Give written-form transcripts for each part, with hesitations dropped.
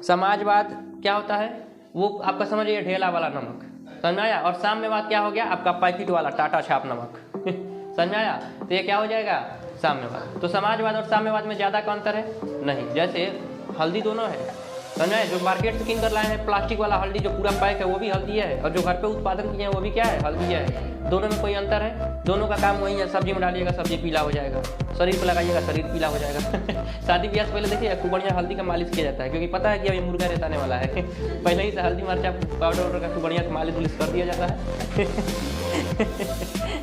समाजवाद क्या होता है, वो आपका समझिए ढेला वाला नमक, समझ में आया। और साम्यवाद क्या हो गया, आपका पैकेट वाला टाटा छाप नमक समझ में आया। तो ये क्या हो जाएगा, साम्यवाद। तो समाजवाद और साम्यवाद में ज़्यादा का अंतर है नहीं। जैसे हल्दी दोनों है, समझ में आया। जो मार्केट से किन कर लाए हैं प्लास्टिक वाला हल्दी जो पूरा पैक है वो भी हल्दी है, और जो घर पे उत्पादन किए हैं वो भी क्या है, हल्दी है। दोनों में कोई अंतर है, दोनों का काम वही है। सब्जी में डालिएगा सब्जी पीला हो जाएगा, शरीर पर लगाइएगा शरीर पीला हो जाएगा शादी ब्याह से पहले देखिए खूब बढ़िया हल्दी का मालिश किया जाता है, क्योंकि पता है कि अभी मुर्गा रेताने वाला है पहले ही से हल्दी मिर्चा पाउडर का खूब बढ़िया से मालिश उलिश कर दिया जाता है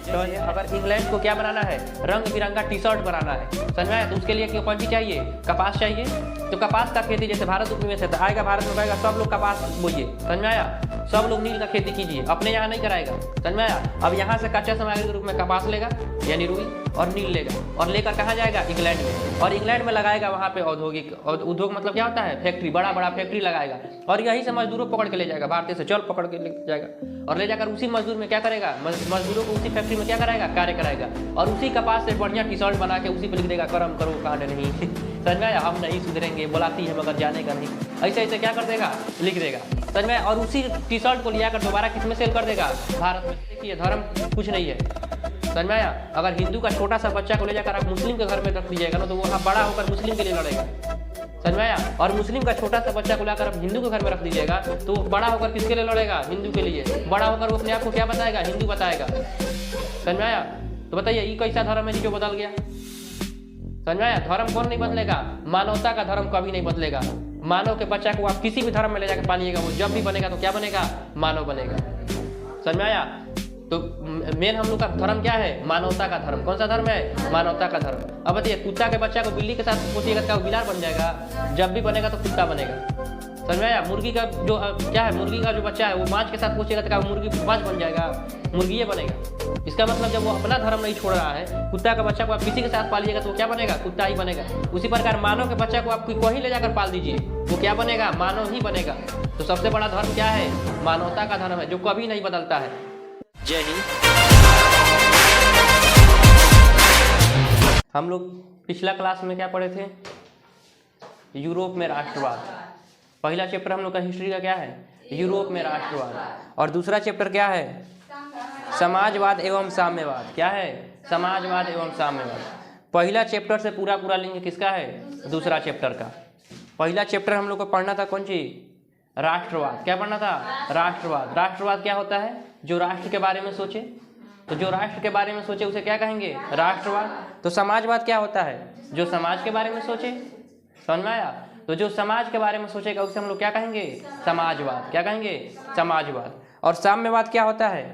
तो अगर इंग्लैंड को क्या बनाना है, रंग बिरंगा टी शर्ट बनाना है, समझ में आया। तो उसके लिए क्यों कौन सी चाहिए, कपास चाहिए। तो कपास का खेती जैसे भारत उपनिवेश है, आएगा भारत में कहेगा सब लोग कपास बोइए, समझ में आया। सब लोग नील का खेती कीजिए, अपने यहाँ नहीं कराएगा, समझ में आया। अब यहाँ से कच्चा सामग्री के रूप में कपास लेगा यानी रुई और नील लेगा, और लेकर कहाँ जाएगा, इंग्लैंड में। और इंग्लैंड में लगाएगा वहाँ पे औद्योगिक, उद्योग मतलब क्या होता है, फैक्ट्री, बड़ा बड़ा फैक्ट्री लगाएगा। और यहीं से मजदूरों पकड़ के ले जाएगा, भारतीय से चल पकड़ के ले जाएगा, और ले जाकर उसी मजदूर में क्या करेगा, मजदूरों को उसी फैक्ट्री में क्या कराएगा, कार्य कराएगा। और उसी कपास से बढ़िया टी शर्ट बना के उसी पर लिख देगा कर्म करो कांड नहीं समझ में आया। हम नहीं सुधरेंगे बुलाती है मगर जाने का नहीं, ऐसे ऐसे क्या कर देगा, लिख देगा, समझ में। और उसी टी शर्ट को लिया कर दोबारा किस में सेल कर देगा, भारत में। देखिए धर्म कुछ नहीं है, समझ में आया। अगर हिंदू का छोटा सा बच्चा को ले जाकर आप मुस्लिम के घर में रख दीजिएगा ना, तो वो वहाँ बड़ा होकर मुस्लिम के लिए लड़ेगा, समझ में आया। और मुस्लिम का छोटा सा बच्चा को लाकर आप हिंदू के घर में रख दीजिएगा, तो बड़ा होकर किसके लिए लड़ेगा, हिंदू के लिए। बड़ा होकर वो अपने आप को क्या बताएगा, हिंदू बताएगा, समझ में आया। तो बताइए ये कैसा धर्म है जो बदल गया, समझ में आया। धर्म कौन नहीं बदलेगा, मानवता का धर्म कभी नहीं बदलेगा। मानव के बच्चा को आप किसी भी धर्म में ले जाकर पालिएगा, वो जब भी बनेगा तो क्या बनेगा, मानव बनेगा, समझ में आया। तो मेन हम लोग का धर्म क्या है, मानवता का धर्म। कौन सा धर्म है, मानवता का धर्म। अब बताइए कुत्ता के बच्चा को बिल्ली के साथ पोसिएगा तो बिलार बन जाएगा, जब भी बनेगा तो कुत्ता बनेगा, समझ में आया। मुर्गी का जो क्या है, मुर्गी का जो बच्चा है वो मांस के साथ पोसिएगा तो मुर्गी मांस बन जाएगा, मुर्गी बनेगा। इसका मतलब जब वो अपना धर्म नहीं छोड़ रहा है, कुत्ता का बच्चा को आप किसी के साथ पालिएगा तो क्या बनेगा, कुत्ता ही बनेगा। उसी प्रकार मानव के बच्चा को आप कहीं ले जाकर पाल दीजिए, वो क्या बनेगा, मानव ही बनेगा। तो सबसे बड़ा धर्म क्या है, मानवता का धर्म है, जो कभी नहीं बदलता है। जय हिंद। हम लोग पिछला क्लास में क्या पढ़े थे, यूरोप में राष्ट्रवाद। पहला चैप्टर हम लोग का हिस्ट्री का क्या है, यूरोप में राष्ट्रवाद। और दूसरा चैप्टर क्या है, समाजवाद एवं साम्यवाद। क्या है, समाजवाद एवं साम्यवाद। पहला चैप्टर से पूरा पूरा लिंक किसका है, दूसरा चैप्टर का। पहला चैप्टर हम लोग को पढ़ना था कौन सी, राष्ट्रवाद। क्या पढ़ना था, राष्ट्रवाद। राष्ट्रवाद क्या होता है, जो राष्ट्र के बारे में सोचे। तो जो राष्ट्र के बारे में सोचे उसे क्या कहेंगे, राष्ट्रवाद। तो समाजवाद क्या होता है, जो समाज के बारे में सोचे, समझ में आया। तो जो समाज के बारे में सोचेगा उसे हम लोग क्या कहेंगे, समाजवाद। क्या कहेंगे, समाजवाद। और साम्यवाद क्या होता है,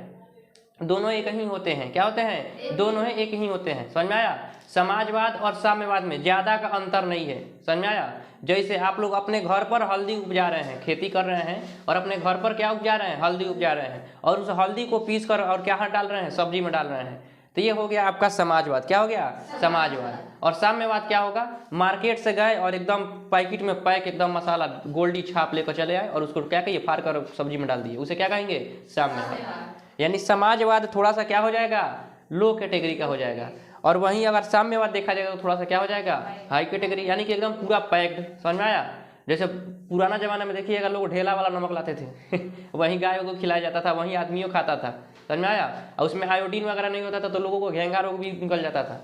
दोनों एक ही होते हैं। क्या होते हैं, दोनों ही एक ही होते हैं, समझ में आया। समाजवाद और साम्यवाद में ज़्यादा का अंतर नहीं है, समझ में आया। जैसे आप लोग अपने घर पर हल्दी उपजा रहे हैं, खेती कर रहे हैं, और अपने घर पर क्या उपजा रहे हैं, हल्दी उपजा रहे हैं, और उस हल्दी को पीस कर और क्या डाल रहे हैं, सब्जी में डाल रहे हैं। तो ये हो गया आपका समाजवाद। क्या हो गया, समाजवाद। और साम्यवाद क्या होगा, मार्केट से गए और एकदम पैकेट में पैक एकदम मसाला गोल्डी छाप लेकर चले आए और उसको क्या कहिए, फाड़ कर सब्जी में डाल दिए, उसे क्या कहेंगे, साम्यवाद। यानी समाजवाद थोड़ा सा क्या हो जाएगा, लो कैटेगरी का हो जाएगा। और वहीं अगर साम्यवाद देखा जाएगा तो थोड़ा सा क्या हो जाएगा, हाई कैटेगरी, यानी कि एकदम पूरा पैक्ड, समझ में आया। जैसे पुराना जमाना में देखिएगा लोग ढेला वाला नमक लाते थे वहीं गायों को खिलाया जाता था, वहीं आदमियों खाता था, समझ में आया। और उसमें आयोडीन वगैरह नहीं होता था तो लोगों को घेंगा रोग भी निकल जाता था।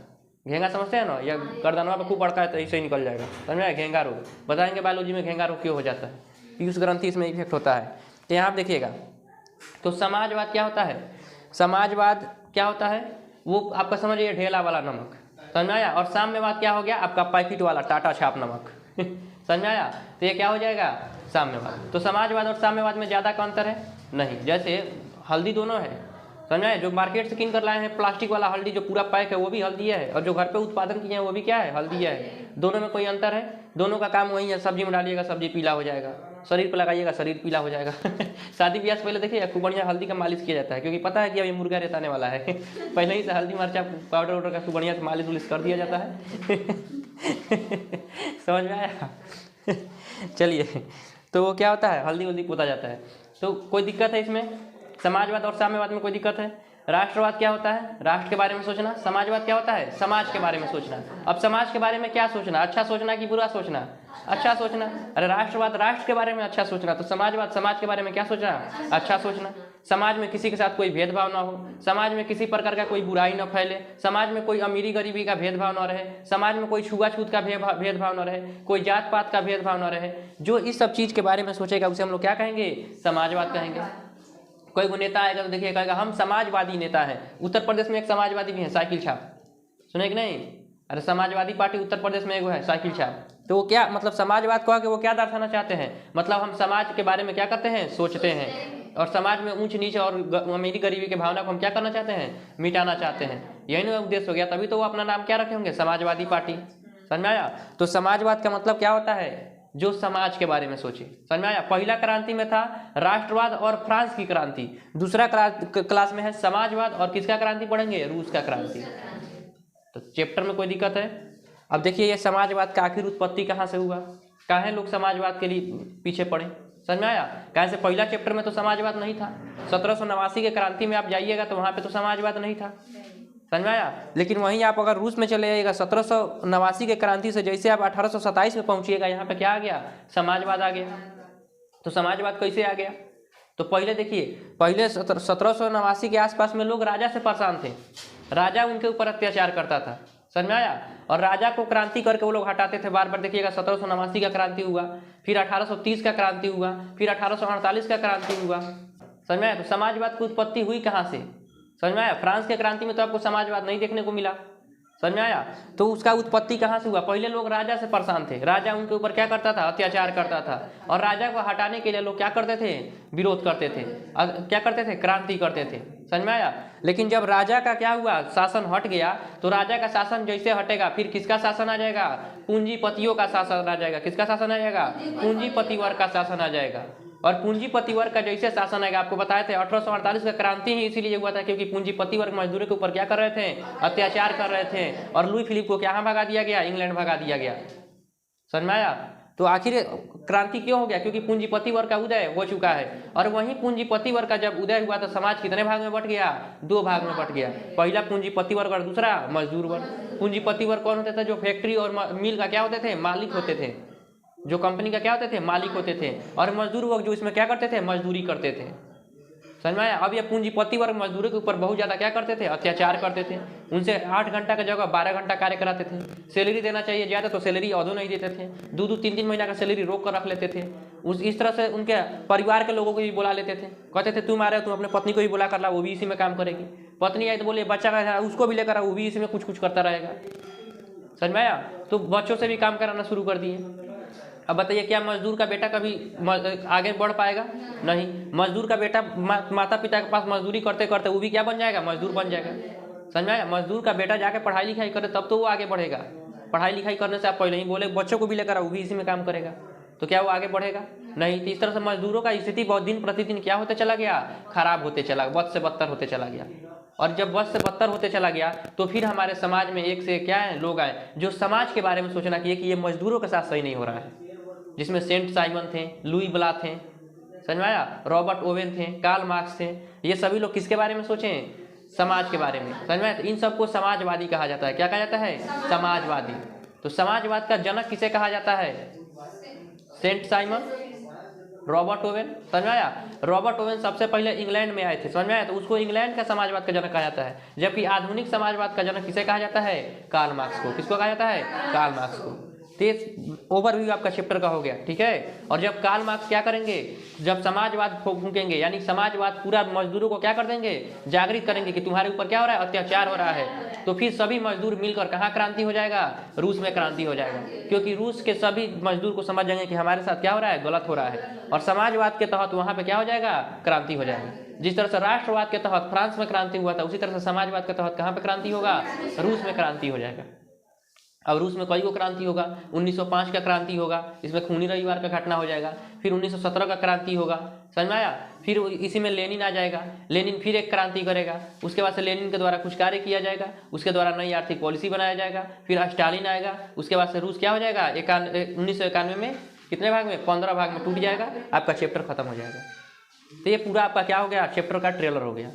घेंगा समझते हैं ना, या गर्दनवा पे खूब बढ़ता है तो ऐसे ही निकल जाएगा, समझ में आया। घेंगा रोग बताएंगे बायोलॉजी में, घेंगा रोग क्यों हो जाता है, पीयूष ग्रंथि इसमें इफेक्ट होता है। तो यहाँ आप देखिएगा, तो समाजवाद क्या होता है, समाजवाद क्या होता है, वो आपका समझिए ढेला वाला नमक, समझ में आया। और साम्यवाद क्या हो गया, आपका पैकेट वाला टाटा छाप नमक समझ में आया। तो ये क्या हो जाएगा, साम्यवाद। तो समाजवाद और साम्यवाद में ज़्यादा का अंतर है नहीं। जैसे हल्दी दोनों है, समझ में आया। जो मार्केट से किन कर लाए हैं प्लास्टिक वाला हल्दी जो पूरा पैक है वो भी हल्दी है, और जो घर पे उत्पादन किए हैं वो भी क्या है, हल्दी है। दोनों में कोई अंतर है, दोनों का काम वही है। सब्जी में डालिएगा सब्जी पीला हो जाएगा, शरीर पर लगाइएगा शरीर पीला हो जाएगा शादी ब्याह से पहले देखिए खूब बढ़िया हल्दी का मालिश किया जाता है, क्योंकि पता है कि अभी मुर्गा रेताने वाला है पहले ही से हल्दी मिर्चा पाउडर वाउडर का खूब बढ़िया से मालिश उलिश कर दिया जाता है समझ में आया चलिए, तो वो क्या होता है, हल्दी वल्दी पोता जाता है। तो कोई दिक्कत है इसमें, समाजवाद और साम्यवाद में कोई दिक्कत है राष्ट्रवाद क्या होता है? राष्ट्र के बारे में सोचना। समाजवाद क्या होता है? समाज के बारे में सोचना। अब समाज के बारे में क्या सोचना? अच्छा सोचना कि बुरा सोचना? अच्छा सोचना। अरे राष्ट्रवाद राष्ट्र के बारे में अच्छा सोचना, तो समाजवाद समाज के बारे में क्या सोचना? अच्छा सोचना। समाज में किसी के साथ कोई भेदभाव ना हो, समाज में किसी प्रकार का कोई बुराई न फैले, समाज में कोई अमीरी गरीबी का भेदभाव न रहे, समाज में कोई छुआछूत का भेदभाव न रहे, कोई जात पात का भेदभाव न रहे। जो इस सब चीज़ के बारे में सोचेगा उसे हम लोग क्या कहेंगे? समाजवाद कहेंगे। कोई वो नेता आएगा तो देखिए कहेगा हम समाजवादी नेता हैं। उत्तर प्रदेश में एक समाजवादी भी है, साइकिल छाप, सुने कि नहीं? अरे समाजवादी पार्टी उत्तर प्रदेश में एक है, साइकिल छाप। तो वो क्या मतलब समाजवाद को आके वो क्या दर्शाना चाहते हैं? मतलब हम समाज के बारे में क्या करते हैं? सोचते हैं, और समाज में ऊंच नीच और अमीरी गरीबी के भावना को हम क्या करना चाहते हैं? मिटाना चाहते हैं। यही ना उद्देश्य हो गया, तभी तो वो अपना नाम क्या रखे होंगे? समाजवादी पार्टी। समझ में आया? तो समाजवाद का मतलब क्या होता है? जो समाज के बारे में सोचे। समझ में आया? पहला क्रांति में था राष्ट्रवाद और फ्रांस की क्रांति, दूसरा क्लास में है समाजवाद और किसका क्रांति पढ़ेंगे? रूस का क्रांति। तो चैप्टर में कोई दिक्कत है? अब देखिए ये समाजवाद का आखिर उत्पत्ति कहाँ से हुआ, काहे लोग समाजवाद के लिए पीछे पड़े? समझ में आया? कहाँ से पहला चैप्टर में तो समाजवाद नहीं था। 1789 के क्रांति में आप जाइएगा तो वहाँ पे तो समाजवाद नहीं था। समझ में आया? लेकिन वहीं आप अगर रूस में चले जाइएगा 1789 के क्रांति से जैसे आप 1827 में पहुँचिएगा, यहाँ पे क्या आ गया? समाजवाद आ गया। तो समाजवाद कैसे आ गया? तो पहले देखिए, पहले 1789 के आसपास में लोग राजा से परेशान थे, राजा उनके ऊपर अत्याचार करता था। समझ में आया? और राजा को क्रांति करके वो लोग हटाते थे बार बार। देखिएगा 1789 का क्रांति हुआ, फिर 1830 का क्रांति हुआ, फिर 1848 का क्रांति हुआ। समझ में आया? तो समाजवाद की उत्पत्ति हुई कहाँ से? समझ में आया? फ्रांस के क्रांति में तो आपको समाजवाद नहीं देखने को मिला। समझ में आया? तो उसका उत्पत्ति कहाँ से हुआ? पहले लोग राजा से परेशान थे, राजा उनके ऊपर क्या करता था? अत्याचार करता था, और राजा को हटाने के लिए लोग क्या करते थे? विरोध करते थे, क्या करते थे? क्रांति करते थे। समझ में आया? लेकिन जब राजा का क्या हुआ? शासन हट गया, तो राजा का शासन जैसे हटेगा फिर किसका शासन आ जाएगा? पूंजीपतियों का शासन आ जाएगा। किसका शासन आ जाएगा? पूंजीपति वर्ग का शासन आ जाएगा। और पूंजीपति वर्ग का जैसे शासन आएगा, आपको बताए थे 1848 का क्रांति ही इसीलिए हुआ था क्योंकि पूंजीपति वर्ग मजदूरों के ऊपर क्या कर रहे थे? अत्याचार कर रहे थे। और लुई फिलिप को क्या भगा दिया गया? इंग्लैंड भगा दिया गया। समझ में आया? तो आखिर क्रांति क्यों हो गया? क्योंकि पूंजीपति वर्ग का उदय हो चुका है। और वहीं पूंजीपति वर्ग का जब उदय हुआ तो समाज कितने भाग में बट गया? दो भाग में बट गया। पहला पूंजीपति वर्ग और दूसरा मजदूर वर्ग। पूंजीपति वर्ग कौन होते थे? जो फैक्ट्री और मिल का क्या होते थे? मालिक होते थे, जो कंपनी का क्या होते थे? मालिक होते थे। और मजदूर वर्ग जो इसमें क्या करते थे? मजदूरी करते थे। समझ में आया? अब ये पूंजीपति वर्ग मजदूरों के ऊपर बहुत ज़्यादा क्या करते थे? अत्याचार करते थे। उनसे 8 घंटा की जगह 12 घंटा कार्य कराते थे। सैलरी देना चाहिए ज़्यादा तो सैलरी औदो नहीं देते थे। 2-2, 3-3 महीना का सैलरी रोक कर रख लेते थे। इस तरह से उनके परिवार के लोगों को भी बुला लेते थे, कहते थे तुम आ रहे हो, तुम अपने पत्नी को भी बुला कर ला, वो भी इसी में काम करेगी। पत्नी आई तो बोले बच्चा का उसको भी लेकर आओ, वो भी इसी में कुछ कुछ करता रहेगा। समझ में आया? तो बच्चों से भी काम कराना शुरू कर दिए। अब बताइए क्या मजदूर का बेटा कभी आगे बढ़ पाएगा? नहीं। मजदूर का बेटा माता पिता के पास मजदूरी करते करते वो भी क्या बन जाएगा? मजदूर बन जाएगा। समझ में आया? मजदूर का बेटा जाके पढ़ाई लिखाई करे तब तो वो आगे बढ़ेगा। पढ़ाई लिखाई करने से आप पहले ही बोले बच्चों को भी लेकर वो भी इसी में काम करेगा, तो क्या वो आगे बढ़ेगा? नहीं। तो इस तरह से मजदूरों का स्थिति बहुत दिन प्रतिदिन क्या होते चला गया? खराब होते चला, बद से बदतर होते चला गया। और जब बद से बदतर होते चला गया तो फिर हमारे समाज में एक से क्या है लोग आए जो समाज के बारे में सोचना किए कि ये मजदूरों के साथ सही नहीं हो रहा है, जिसमें सेंट साइमन थे, लुई ब्ला थे, समझ में आया? रॉबर्ट ओवेन थे, कार्ल मार्क्स थे। ये सभी लोग किसके बारे में सोचे? समाज के बारे में। समझ में आया? इन सबको समाजवादी कहा जाता है। क्या कहा जाता है? समाजवादी। तो समाजवाद का जनक किसे कहा जाता है? Saint Simon, Robert Owen. समझ में आया? रॉबर्ट ओवेन सबसे पहले इंग्लैंड में आए थे। समझ में आया? तो उसको इंग्लैंड का समाजवाद का जनक कहा जाता है। जबकि आधुनिक समाजवाद का जनक किसे कहा जाता है? कार्ल मार्क्स को। किसको कहा जाता है? कार्ल मार्क्स को। ओवरव्यू आपका चैप्टर का हो गया, ठीक है। और जब कार्ल मार्क्स क्या करेंगे? जब समाजवाद फूकेंगे, यानी समाजवाद पूरा मजदूरों को क्या कर देंगे? जागृत करेंगे कि तुम्हारे ऊपर क्या हो रहा है? अत्याचार हो रहा है। तो फिर सभी मजदूर मिलकर कहाँ क्रांति हो जाएगा? रूस में क्रांति हो जाएगा। क्योंकि रूस के सभी मजदूर को समझ जाएंगे कि हमारे साथ क्या हो रहा है? गलत हो रहा है। और समाजवाद के तहत वहाँ पे क्या हो जाएगा? क्रांति हो जाएगा। जिस तरह से राष्ट्रवाद के तहत फ्रांस में क्रांति हुआ था, उसी तरह से समाजवाद के तहत कहाँ पे क्रांति होगा? रूस में क्रांति हो जाएगा। अब रूस में कई को क्रांति होगा। 1905 का क्रांति होगा, इसमें खूनी रविवार का घटना हो जाएगा। फिर 1917 का क्रांति होगा। समझ में आया? फिर इसी में लेनिन आ जाएगा। लेनिन फिर एक क्रांति करेगा। उसके बाद से लेनिन के द्वारा कुछ कार्य किया जाएगा, उसके द्वारा नई आर्थिक पॉलिसी बनाया जाएगा। फिर स्टालिन आएगा। उसके बाद से रूस क्या हो जाएगा? 1991 में कितने भाग में? 15 भाग में टूट जाएगा। आपका चैप्टर खत्म हो जाएगा। तो ये पूरा आपका क्या हो गया? चैप्टर का ट्रेलर हो गया।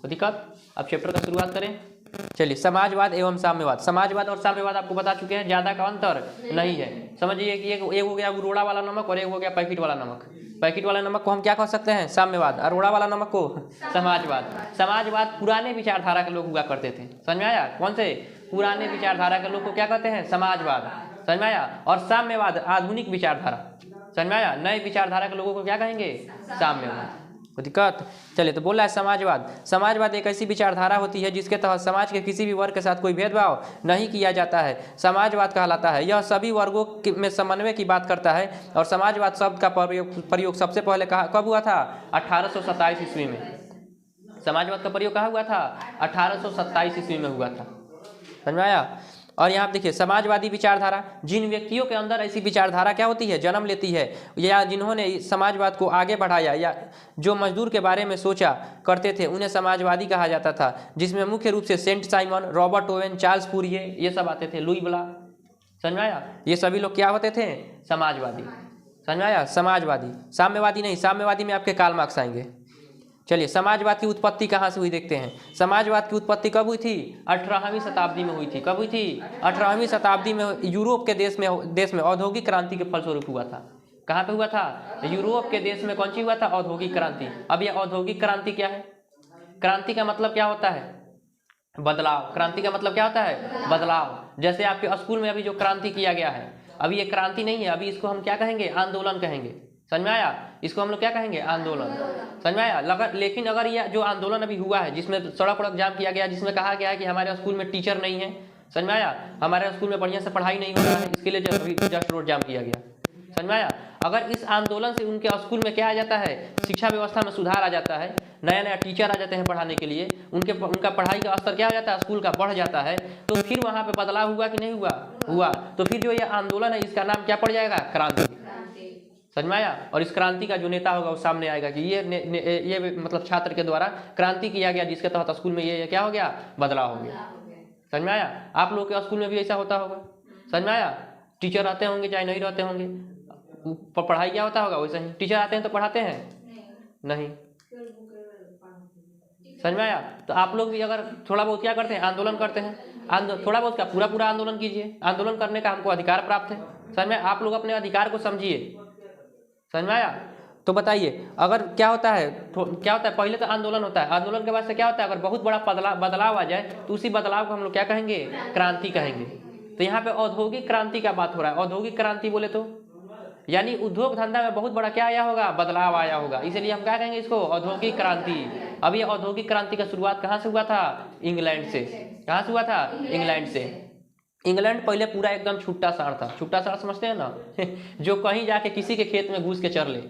कोई दिक्कत? अब चैप्टर का शुरुआत करें। चलिए, समाजवाद एवं साम्यवाद। समाजवाद और साम्यवाद आपको बता चुके हैं, ज़्यादा का अंतर नहीं है। समझिए कि एक हो गया अरोड़ा वाला नमक और एक हो गया पैकेट वाला नमक। पैकेट वाला नमक को हम क्या कह सकते हैं? साम्यवाद। अरोड़ा वाला नमक को समाजवाद। समाजवाद पुराने विचारधारा के लोग हुआ करते थे, समझ में आया? कौन से? पुराने विचारधारा के लोग को क्या कहते हैं? समाजवाद, समझ में आया? और साम्यवाद आधुनिक विचारधारा, समझ में आया? नए विचारधारा के लोगों को क्या कहेंगे? साम्यवाद। कोई दिक्कत? चलिए, तो बोल रहा है समाजवाद। समाजवाद एक ऐसी विचारधारा होती है जिसके तहत समाज के किसी भी वर्ग के साथ कोई भेदभाव नहीं किया जाता है, समाजवाद कहलाता है। यह सभी वर्गों में समन्वय की बात करता है और समाजवाद शब्द का प्रयोग सबसे पहले कब हुआ था? 1827 ईस्वी में। समाजवाद का प्रयोग कहाँ हुआ था? 1827 ईस्वी में हुआ था, समझ में आया? और यहाँ देखिए, समाजवादी विचारधारा, जिन व्यक्तियों के अंदर ऐसी विचारधारा क्या होती है? जन्म लेती है, या जिन्होंने समाजवाद को आगे बढ़ाया या जो मजदूर के बारे में सोचा करते थे, उन्हें समाजवादी कहा जाता था। जिसमें मुख्य रूप से Saint Simon, Robert Owen, Charles Fourier ये सब आते थे, लुई ब्ला, समझ में आया? ये सभी लोग क्या होते थे? समाजवादी, समझ में आया? समाजवादी। साम्यवादी नहीं, साम्यवादी में आपके कार्ल मार्क्स आएंगे। चलिए, समाजवाद की उत्पत्ति कहाँ से हुई देखते हैं। समाजवाद की उत्पत्ति कब हुई थी? 18वीं शताब्दी में हुई थी। कब हुई थी? 18वीं शताब्दी में यूरोप के देश में औद्योगिक क्रांति के फलस्वरूप हुआ था। कहाँ पे हुआ था? यूरोप के देश में। कौन सी हुआ था? औद्योगिक क्रांति। अब यह औद्योगिक क्रांति क्या है? क्रांति का मतलब क्या होता है? बदलाव। क्रांति का मतलब क्या होता है? बदलाव। जैसे आपके स्कूल में अभी जो क्रांति किया गया है, अभी ये क्रांति नहीं है, अभी इसको हम क्या कहेंगे? आंदोलन कहेंगे, समझ में आया? इसको हम लोग क्या कहेंगे? आंदोलन, समझ में आया? लेकिन अगर यह जो आंदोलन अभी हुआ है, जिसमें सड़क जाम किया गया, जिसमें कहा गया है कि हमारे स्कूल में टीचर नहीं है, समझ में आया? हमारे स्कूल में बढ़िया से पढ़ाई नहीं हो रहा है, इसके लिए जस्ट रोड जाम किया गया, समझ में आया? अगर इस आंदोलन से उनके स्कूल में क्या आ जाता है? शिक्षा व्यवस्था में सुधार आ जाता है, नया नया टीचर आ जाते हैं पढ़ाने के लिए, उनका पढ़ाई का स्तर क्या हो जाता है? स्कूल का बढ़ जाता है। तो फिर वहाँ पे बदलाव हुआ कि नहीं हुआ? हुआ। तो फिर जो ये आंदोलन है, इसका नाम क्या पड़ जाएगा? क्रांति, समझ में आया? और इस क्रांति का जो नेता होगा वो सामने आएगा कि ये मतलब छात्र के द्वारा क्रांति किया गया, जिसके तहत स्कूल में ये क्या हो गया? बदलाव हो गया, समझ में आया? आप लोग के स्कूल में भी ऐसा होता होगा, समझ में आया? टीचर रहते होंगे चाहे नहीं रहते होंगे, पढ़ाई क्या होता होगा? वैसे ही टीचर आते हैं तो पढ़ाते हैं नहीं, समझ में आया? तो आप लोग भी अगर थोड़ा बहुत क्या करते हैं? आंदोलन करते हैं। थोड़ा बहुत क्या, पूरा आंदोलन कीजिए। आंदोलन करने का हमको अधिकार प्राप्त है, समझ में? आप लोग अपने अधिकार को समझिए, समझ में आया? तो बताइए, अगर क्या होता है? पहले तो आंदोलन होता है, आंदोलन के बाद से क्या होता है? अगर बहुत बड़ा बदलाव आ जाए तो उसी बदलाव को हम लोग क्या कहेंगे? क्रांति कहेंगे। तो यहाँ पे औद्योगिक क्रांति का बात हो रहा है। औद्योगिक क्रांति बोले तो यानी उद्योग धंधा में बहुत बड़ा क्या आया होगा? बदलाव आया होगा, इसलिए हम क्या कहेंगे इसको? औद्योगिक क्रांति। अब ये औद्योगिक क्रांति का शुरुआत कहाँ से हुआ था? इंग्लैंड से। कहाँ से हुआ था? इंग्लैंड से। इंग्लैंड पहले पूरा एकदम छुट्टा साड़ था। छुट्टा साड़ समझते हैं ना? जो कहीं जाके किसी के खेत में घुस के चर ले,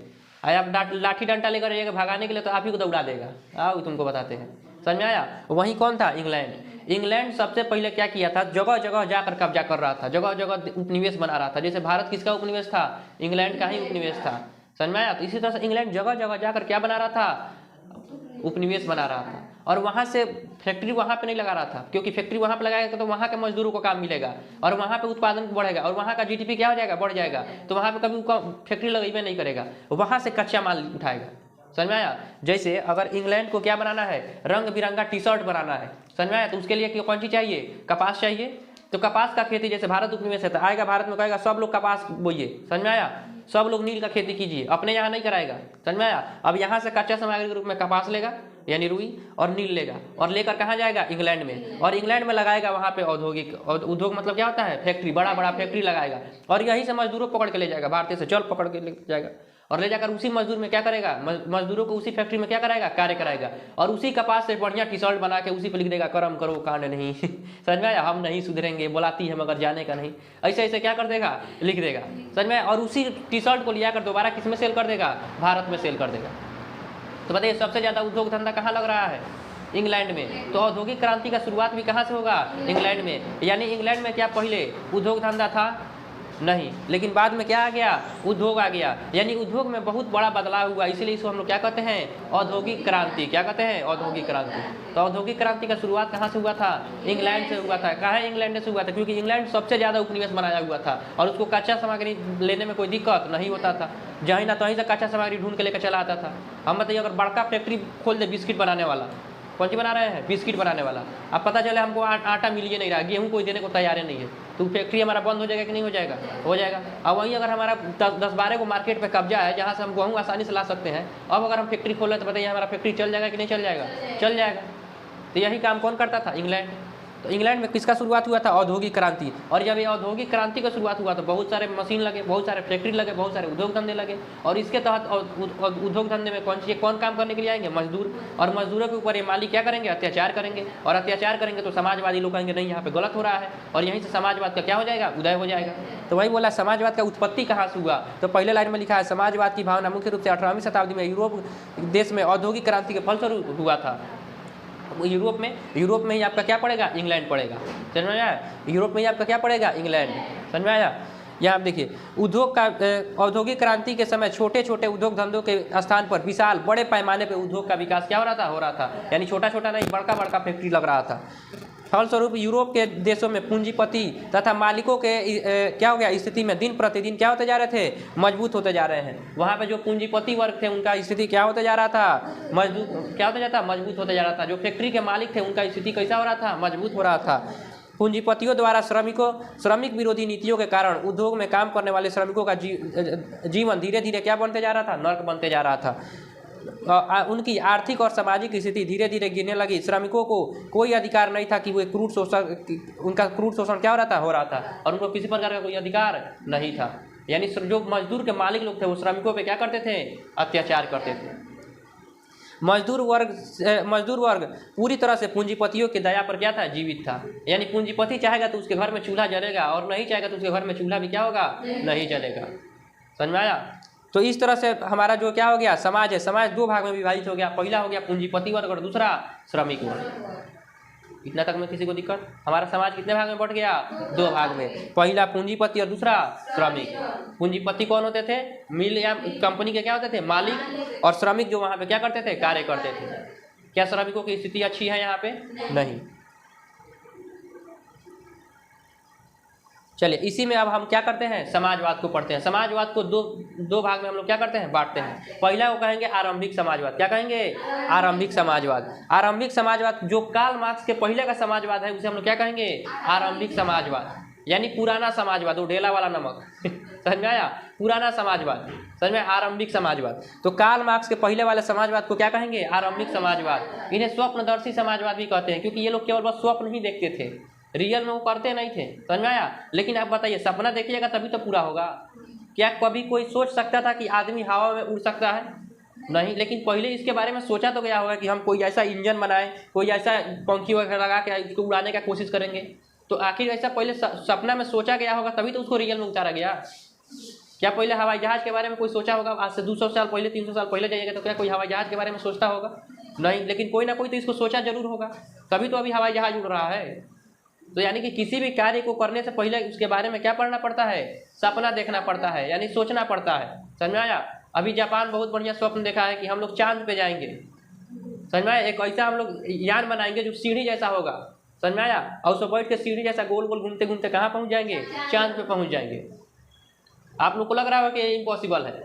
आप लाठी डंडा लेकर जाइएगा भगाने के लिए तो आप ही को दौड़ा देगा। आओ तुमको बताते हैं, समझ में आया? वहीं कौन था? इंग्लैंड। इंग्लैंड सबसे पहले क्या किया था? जगह जगह जाकर कब्जा कर रहा था, जगह जगह उपनिवेश बना रहा था। जैसे भारत किसका उपनिवेश था? इंग्लैंड का ही उपनिवेश था, समझ में आया? तो इसी तरह से इंग्लैंड जगह जगह जाकर क्या बना रहा था? उपनिवेश बना रहा था। और वहाँ से फैक्ट्री वहाँ पे नहीं लगा रहा था, क्योंकि फैक्ट्री वहाँ पे लगाएगा तो वहाँ के मजदूरों को काम मिलेगा और वहाँ पे उत्पादन बढ़ेगा और वहाँ का जीडीपी क्या हो जाएगा? बढ़ जाएगा। तो वहाँ पे कभी फैक्ट्री लगेबे नहीं करेगा, वहाँ से कच्चा माल उठाएगा, समझ में आया? जैसे अगर इंग्लैंड को क्या बनाना है? रंग बिरंगा टी शर्ट बनाना है, समझ में आया? तो उसके लिए कौन सी चाहिए? कपास चाहिए। तो कपास का खेती जैसे भारत उपनिवेश है तो आएगा, भारत में कहेगा सब लोग कपास बोइए, समझ में आया? सब लोग नील का खेती कीजिए, अपने यहाँ नहीं कराएगा, समझ में आया? अब यहाँ से कच्चा सामग्री के रूप में कपास लेगा यानी रुई और नील लेगा और लेकर कहाँ जाएगा? इंग्लैंड में। और इंग्लैंड में लगाएगा वहाँ पे औद्योगिक, और उद्योग मतलब क्या होता है? फैक्ट्री, बड़ा बड़ा फैक्ट्री लगाएगा और यहीं से मजदूरों पकड़ के ले जाएगा, भारतीय से चल पकड़ के ले जाएगा और ले जाकर उसी मजदूर में क्या करेगा? मजदूरों को उसी फैक्ट्री में क्या कराएगा? कार्य कराएगा और उसी कपास से बढ़िया टी शर्ट बना के उसी पर लिख देगा कर्म करो कांड नहीं। समझ में आया? हम नहीं सुधरेंगे, बुलाती है मगर जाने का नहीं, ऐसे ऐसे क्या कर देगा? लिख देगा, समझ में? और उसी टी शर्ट को लिया कर दोबारा किस में सेल कर देगा? भारत में सेल कर देगा। तो बताइए सबसे ज़्यादा उद्योग धंधा कहाँ लग रहा है? इंग्लैंड में। तो औद्योगिक क्रांति का शुरुआत भी कहाँ से होगा? इंग्लैंड में। यानी इंग्लैंड में क्या पहले उद्योग धंधा था? नहीं, लेकिन बाद में क्या आ गया? उद्योग आ गया। यानी उद्योग में बहुत बड़ा बदलाव हुआ, इसीलिए इसको हम लोग क्या कहते हैं? औद्योगिक क्रांति। क्या कहते हैं? औद्योगिक क्रांति। तो औद्योगिक क्रांति का शुरुआत कहाँ से हुआ था? इंग्लैंड से हुआ था। कहाँ? इंग्लैंड से हुआ था, क्योंकि इंग्लैंड सबसे ज़्यादा उपनिवेश बनाया हुआ था और उसको कच्चा सामग्री लेने में कोई दिक्कत नहीं होता था, जहीं ना तहीं से कच्चा सामग्री ढूंढ के लेकर चला आता था। हम बताइए अगर बड़का फैक्ट्री खोल दे बिस्किट बनाने वाला, कौन सी बना रहे हैं, बिस्किट बनाने वाला। अब पता चले हमको आटा मिल ही नहीं रहा, गेहूँ कोई देने को तैयार नहीं है, तो फैक्ट्री हमारा बंद हो जाएगा कि नहीं हो जाएगा, हो जाएगा। अब वहीं अगर हमारा 10-12 को मार्केट पे कब्जा है जहाँ से हम गेहूँ आसानी से ला सकते हैं, अब अगर हम फैक्ट्री खोल रहे तो बताइए हमारा फैक्ट्री चल जाएगा कि नहीं चल जाएगा, चल जाएगा। तो यही काम कौन करता था, इंग्लैंड। तो इंग्लैंड में किसका शुरुआत हुआ था, औद्योगिक क्रांति। और जब ये औद्योगिक क्रांति का शुरुआत हुआ तो बहुत सारे मशीन लगे, बहुत सारे फैक्ट्री लगे, बहुत सारे उद्योग धंधे लगे। और इसके तहत उद्योग धंधे में कौन काम करने के लिए आएंगे, मजदूर। और मजदूरों के ऊपर ये मालिक क्या करेंगे, अत्याचार करेंगे। और अत्याचार करेंगे तो समाजवादी लोग कहेंगे नहीं यहाँ पे गलत हो रहा है, और यहीं से समाजवाद का क्या हो जाएगा, उदय हो जाएगा। तो वही बोला समाजवाद का उत्पत्ति कहाँ से हुआ, तो पहले लाइन में लिखा है समाजवाद की भावना मुख्य रूप से 18वीं शताब्दी में यूरोप देश में औद्योगिक क्रांति के फलस्वरूप हुआ था। यूरोप में ही आपका क्या पड़ेगा, इंग्लैंड पड़ेगा। समझ में आया, यूरोप में ही आपका क्या पड़ेगा, इंग्लैंड। समझ में आया। यहाँ आप देखिए औद्योगिक क्रांति के समय छोटे छोटे उद्योग धंधों के स्थान पर विशाल बड़े पैमाने पर उद्योग का विकास क्या हो रहा था, यानी छोटा छोटा नहीं बड़का बड़का फैक्ट्री लग रहा था। फलस्वरूप यूरोप के देशों में पूंजीपति तथा मालिकों के क्या हो गया, स्थिति में दिन प्रतिदिन क्या होते जा रहे थे, मजबूत होते जा रहे हैं। वहाँ पे जो पूंजीपति वर्ग थे उनका स्थिति क्या होते जा रहा था, मजबूत होते जा रहा था। जो फैक्ट्री के मालिक थे उनका स्थिति कैसा हो रहा था, मजबूत हो रहा था। पूंजीपतियों द्वारा श्रमिक विरोधी नीतियों के कारण उद्योग में काम करने वाले श्रमिकों का जीवन धीरे धीरे क्या बनते जा रहा था, नर्क बनते जा रहा था। उनकी आर्थिक और सामाजिक स्थिति धीरे धीरे गिरने लगी। श्रमिकों को कोई अधिकार नहीं था कि वो उनका क्रूर शोषण क्या हो रहा था, और उनको किसी प्रकार का कोई अधिकार नहीं था। यानी जो मजदूर के मालिक लोग थे वो श्रमिकों पे क्या करते थे, अत्याचार करते थे। मजदूर वर्ग पूरी तरह से पूंजीपतियों की दया पर क्या था, जीवित था। यानी पूंजीपति चाहेगा तो उसके घर में चूल्हा जलेगा, और नहीं चाहेगा तो उसके घर में चूल्हा भी क्या होगा, नहीं जलेगा। समझ में आया। तो इस तरह से हमारा जो क्या हो गया, समाज है, समाज दो भाग में विभाजित हो गया। पहला हो गया पूंजीपति वर्ग और दूसरा श्रमिक वर्ग। इतना तक में किसी को दिक्कत, हमारा समाज कितने भाग में बट गया, दो भाग में। पहला पूंजीपति और दूसरा श्रमिक। पूंजीपति कौन होते थे, मिल या कंपनी के क्या होते थे, मालिक। और श्रमिक जो वहाँ पे क्या करते थे, कार्य करते थे। क्या श्रमिकों की स्थिति अच्छी है यहाँ पे, नहीं। चलिए इसी में अब हम क्या करते हैं, समाजवाद को पढ़ते हैं। समाजवाद को दो भाग में हम लोग क्या करते हैं, बांटते हैं। पहला वो कहेंगे आरंभिक समाजवाद। क्या कहेंगे, आरंभिक समाजवाद। आरंभिक समाजवाद जो कार्ल मार्क्स के पहले का समाजवाद है उसे हम लोग क्या कहेंगे, आरंभिक समाजवाद। यानी पुराना समाजवाद, वो ढेला वाला नमक समझ में आया, पुराना समाजवाद। समझ में, आरंभिक समाजवाद। तो कार्ल मार्क्स के पहले वाले समाजवाद को क्या कहेंगे, आरंभिक समाजवाद। इन्हें स्वप्नदर्शी समाजवाद भी कहते हैं, क्योंकि ये लोग केवल बस स्वप्न ही देखते थे, रियल में वो करते नहीं थे। समझ में आया। लेकिन आप बताइए, सपना देखिएगा तभी तो पूरा होगा। क्या कभी कोई सोच सकता था कि आदमी हवा में उड़ सकता है, नहीं। लेकिन पहले इसके बारे में सोचा तो गया होगा कि हम कोई ऐसा इंजन बनाएं, कोई ऐसा पंखी वगैरह लगा के इसको उड़ाने का कोशिश करेंगे। तो आखिर ऐसा पहले सपना में सोचा गया होगा, तभी तो उसको रियल में उतारा गया। क्या पहले हवाई जहाज के बारे में कोई सोचा होगा? आज से 200 साल पहले, 300 साल पहले जाइएगा तो क्या कोई हवाई जहाज के बारे में सोचता होगा? नहीं। लेकिन कोई ना कोई तो इसको सोचा जरूर होगा, तभी तो अभी हवाई जहाज उड़ रहा है। तो यानी कि किसी भी कार्य को करने से पहले उसके बारे में क्या पढ़ना पड़ता है, सपना देखना पड़ता है, यानी सोचना पड़ता है। समझ में आया। अभी जापान बहुत बढ़िया स्वप्न देखा है कि हम लोग चांद पे जाएंगे। समझ में आया। एक ऐसा हम लोग यान बनाएंगे जो सीढ़ी जैसा होगा। समझ में आया। और उसको बैठ के सीढ़ी जैसा गोल गोल घूमते घूमते कहाँ पहुँच जाएंगे, चांद पे पहुँच जाएंगे। आप लोग को लग रहा होगा कि ये इम्पॉसिबल है।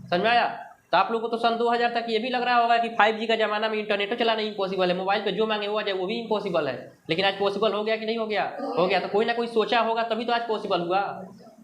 समझ में आया। तो आप लोगों को तो सन 2000 तक ये भी लग रहा होगा कि 5G का जमाना में इंटरनेट चलाना इम्पॉसिबल है, मोबाइल पे जो मांगे वो आ जाए, वो भी इम्पॉसिबल है। लेकिन आज पॉसिबल हो गया कि नहीं हो गया, हो गया। तो कोई ना कोई सोचा होगा तभी तो आज पॉसिबल हुआ।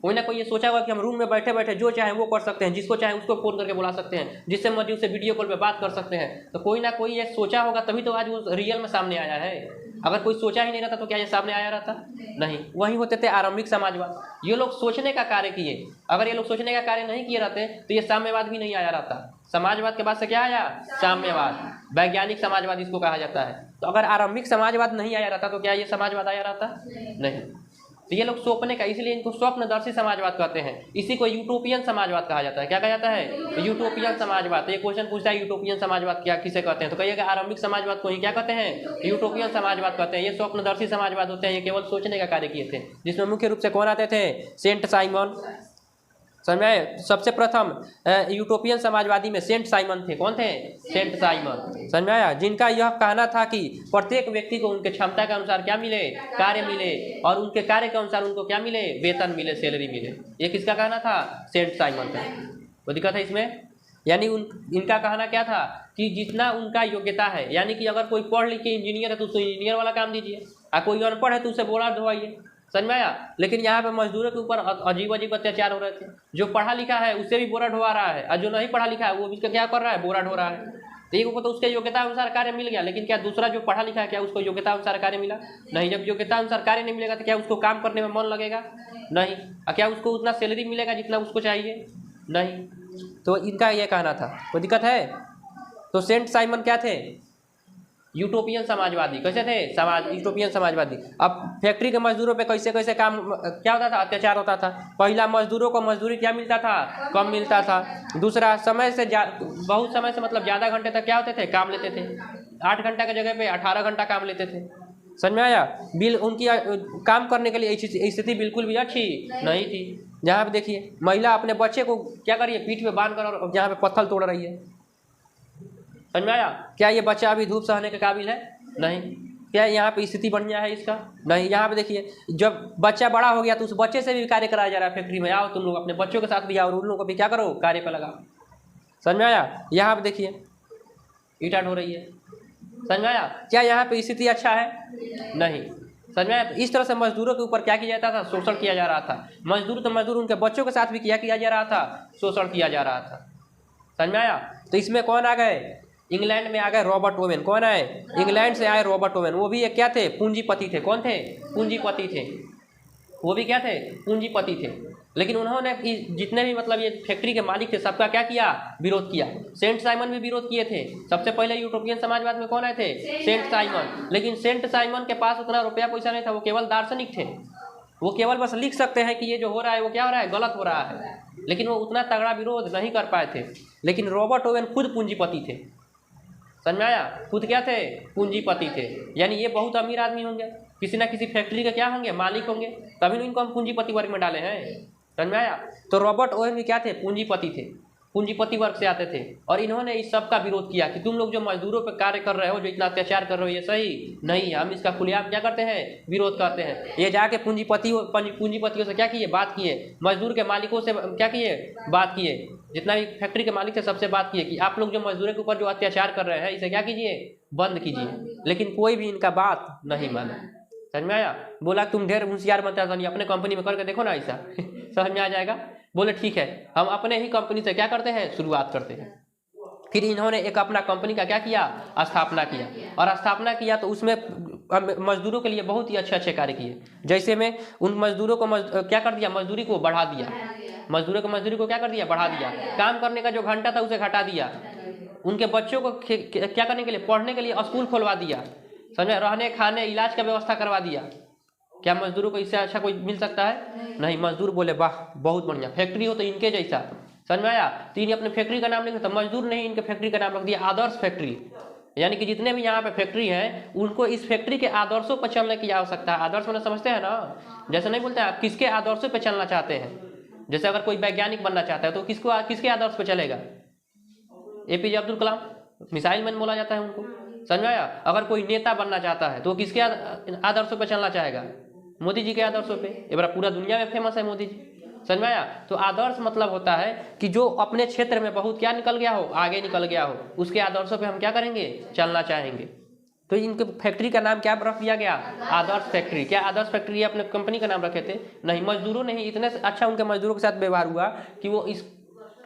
कोई ना कोई ये सोचा होगा कि हम रूम में बैठे बैठे जो चाहे वो कर सकते हैं, जिसको चाहे उसको फोन करके बुला सकते हैं, जिससे मर्जी उससे वीडियो कॉल पे बात कर सकते हैं। तो कोई ना कोई ये सोचा होगा तभी तो आज वो रियल में सामने आया है। अगर कोई सोचा ही नहीं रहता तो क्या ये सामने आया रहता, नहीं। वही होते थे आरंभिक समाजवाद। ये लोग सोचने का कार्य किए। अगर ये लोग सोचने का कार्य नहीं किए रहते तो ये साम्यवाद भी नहीं आया रहता। समाजवाद के बाद से क्या आया, साम्यवाद, वैज्ञानिक समाजवाद इसको कहा जाता है। तो अगर आरंभिक समाजवाद नहीं आया रहता तो क्या ये समाजवाद आया रहता, नहीं। तो ये लोग सोचने का, इसलिए इनको स्वप्नदर्शी समाजवाद कहते हैं। इसी को यूटोपियन समाजवाद कहा जाता है। क्या कहा जाता है, यूटोपियन समाजवाद। तो ये क्वेश्चन पूछता है यूटोपियन समाजवाद क्या किसे कहते हैं, तो कहिएगा आरंभिक समाजवाद को ही क्या कहते हैं, यूटोपियन समाजवाद कहते हैं। ये स्वप्नदर्शी समाजवाद होते हैं, ये केवल सोचने का कार्य किए थे। जिसमें मुख्य रूप से कौन आते थे, सेंट साइमन। समझ में, सबसे प्रथम यूटोपियन समाजवादी में सेंट साइमन थे। कौन थे, सेंट साइमन। समझ में आया। जिनका यह कहना था कि प्रत्येक व्यक्ति को उनके क्षमता के अनुसार क्या मिले, कार्य मिले, और उनके कार्य के अनुसार उनको क्या मिले, वेतन मिले, सैलरी मिले। ये किसका कहना था, सेंट साइमन का। कोई दिक्कत है इसमें, यानी इनका कहना क्या था कि जितना उनका योग्यता है, यानी कि अगर कोई पढ़ लिख के इंजीनियर है तो उसको इंजीनियर वाला काम दीजिए, और कोई अनपढ़ है तो उसे बोरा ढोवाइए। समझ में आया? लेकिन यहाँ पे मजदूरों के ऊपर अजीब अजीब अत्याचार हो रहे थे। जो पढ़ा लिखा है उससे भी बोरा ढोवा रहा है, और जो नहीं पढ़ा लिखा है वो भी क्या कर रहा है, बोरा ढो रहा है। तो एक को तो उसके योग्यता अनुसार कार्य मिल गया, लेकिन क्या दूसरा जो पढ़ा लिखा है क्या उसको योग्यता अनुसार कार्य मिला? नहीं। जब योग्यता अनुसार कार्य नहीं मिलेगा तो क्या उसको काम करने में मन लगेगा? नहीं। और क्या उसको उतना सैलरी मिलेगा जितना उसको चाहिए? नहीं। तो इनका यह कहना था। कोई दिक्कत है? तो सेंट साइमन क्या थे? यूटोपियन समाजवादी। कैसे थे? यूटोपियन समाजवादी। अब फैक्ट्री के मजदूरों पे कैसे कैसे काम क्या होता था, अत्याचार होता था। पहला, मजदूरों को मजदूरी क्या मिलता था? कम मिलता था। दूसरा, समय से बहुत समय से मतलब ज़्यादा घंटे तक क्या होते थे, काम लेते थे। 8 घंटा की जगह पे 18 घंटा काम लेते थे। समझ में आया? उनकी काम करने के लिए स्थिति बिल्कुल भी अच्छी नहीं थी। जहाँ पे देखिए महिला अपने बच्चे को क्या करिए, पीठ पे बांध कर और यहाँ पे पत्थर तोड़ रही है। समझ में आया? क्या ये बच्चा अभी धूप सहने के काबिल है? नहीं। क्या यहाँ पे स्थिति बढ़िया है इसका? नहीं। यहाँ पे देखिए जब बच्चा बड़ा हो गया तो उस बच्चे से भी कार्य कराया जा रहा है फैक्ट्री में। आओ तुम लोग अपने बच्चों के साथ भी आओ और उन लोगों को भी क्या करो, कार्य पर लगाओ। समझ में आया? यहाँ पे देखिए ईटा ढो रही है। समझ में आया? क्या यहाँ पे स्थिति अच्छा है? नहीं। समझ में आया? तो इस तरह से मजदूरों के ऊपर क्या किया जाता था, शोषण किया जा रहा था। मजदूर तो मजदूर, उनके बच्चों के साथ भी क्या किया जा रहा था, शोषण किया जा रहा था। समझ में आया? तो इसमें कौन आ गए? इंग्लैंड में आ गए रॉबर्ट ओवेन। कौन आए? इंग्लैंड से आए रॉबर्ट ओवेन। वो भी एक क्या थे, पूंजीपति थे। कौन थे? पूंजीपति थे। वो भी क्या थे, पूंजीपति थे। लेकिन उन्होंने जितने भी मतलब ये फैक्ट्री के मालिक थे सबका क्या किया, विरोध किया। सेंट साइमन भी विरोध किए थे। सबसे पहले यूरोपियन समाजवाद में कौन आए थे? Saint Simon. लेकिन सेंट साइमन के पास उतना रुपया पैसा नहीं था, वो केवल दार्शनिक थे। वो केवल बस लिख सकते हैं कि ये जो हो रहा है वो क्या हो रहा है, गलत हो रहा है, लेकिन वो उतना तगड़ा विरोध नहीं कर पाए थे। लेकिन रॉबर्ट ओवेन खुद पूंजीपति थे। समझ में आया? खुद क्या थे, पूंजीपति थे। यानी ये बहुत अमीर आदमी होंगे, किसी ना किसी फैक्ट्री के क्या होंगे, मालिक होंगे, तभी ना इनको हम पूंजीपति वर्ग में डाले हैं। समझ में आया? तो रॉबर्ट ओवेन भी क्या थे, पूंजीपति थे, पूंजीपति वर्ग से आते थे। और इन्होंने इस सब का विरोध किया कि तुम लोग जो मजदूरों पर कार्य कर रहे हो, जो इतना अत्याचार कर रहे हो, ये सही नहीं है। हम इसका खुलेआम क्या करते हैं, विरोध करते हैं। ये जाके पूंजीपतियों से क्या किए, बात किए। मजदूर के मालिकों से क्या किए, बात किए। जितना भी फैक्ट्री के मालिक थे सबसे बात किए कि आप लोग जो मजदूरों के ऊपर जो अत्याचार कर रहे हैं इसे क्या कीजिए, बंद कीजिए। लेकिन कोई भी इनका बात नहीं माना। समझ में आया? बोला तुम ढेर होशियार मत नहीं, अपने कंपनी में करके देखो ना ऐसा समझ में आ जाएगा। बोले ठीक है, हम अपने ही कंपनी से क्या करते हैं, शुरुआत करते हैं। फिर इन्होंने एक अपना कंपनी का क्या किया, स्थापना किया। और स्थापना किया तो उसमें मजदूरों के लिए बहुत ही अच्छे अच्छे कार्य किए। जैसे में उन मजदूरों को क्या कर दिया, मजदूरी को बढ़ा दिया। मजदूरों को मजदूरी को क्या कर दिया, बढ़ा दिया। काम करने का जो घंटा था उसे घटा दिया। उनके बच्चों को क्या करने के लिए, पढ़ने के लिए स्कूल खोलवा दिया। समझे? रहने खाने इलाज का व्यवस्था करवा दिया। क्या मजदूरों को इससे अच्छा कोई मिल सकता है? नहीं। मजदूर बोले वाह बहुत बढ़िया, फैक्ट्री हो तो इनके जैसा। समझ में आया? तो इन्हें अपने फैक्ट्री का नाम नहीं था, मजदूर नहीं, इनके फैक्ट्री का नाम रख दिया आदर्श फैक्ट्री। यानी कि जितने भी यहाँ पे फैक्ट्री हैं उनको इस फैक्ट्री के आदर्शों पर चलने की आवश्यकता है। आदर्श मतलब समझते हैं ना, जैसे नहीं बोलते हैं आप किसके आदर्शों पर चलना चाहते हैं। जैसे अगर कोई वैज्ञानिक बनना चाहता है तो किसके आदर्श पर चलेगा, APJ Abdul Kalam, missile man बोला जाता है उनको। समझ में आया? अगर कोई नेता बनना चाहता है तो किसके आदर्शों पर चलना चाहेगा, मोदी जी के आदर्शों पे। ये बड़ा पूरा दुनिया में फेमस है मोदी जी। समझ में आया? तो आदर्श मतलब होता है कि जो अपने क्षेत्र में बहुत क्या निकल गया हो, आगे निकल गया हो, उसके आदर्शों पे हम क्या करेंगे, चलना चाहेंगे। तो इनके फैक्ट्री का नाम क्या रख दिया गया, आदर्श फैक्ट्री। क्या आदर्श फैक्ट्री अपने कंपनी का नाम रखे थे? नहीं। मजदूरों ने ही इतने अच्छा उनके मजदूरों के साथ व्यवहार हुआ कि वो इस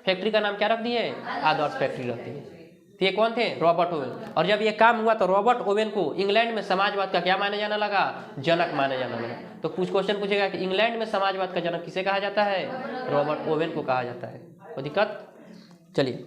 फैक्ट्री का नाम क्या रख दिए, आदर्श फैक्ट्री रख दिए। तो ये कौन थे, रॉबर्ट ओवेन। और जब ये काम हुआ तो रॉबर्ट ओवेन को इंग्लैंड में समाजवाद का क्या माने जाना लगा, जनक माने जाना लगा। तो कुछ क्वेश्चन पूछेगा कि इंग्लैंड में समाजवाद का जनक किसे कहा जाता है, रॉबर्ट ओवेन को कहा जाता है। कोई दिक्कत? चलिए,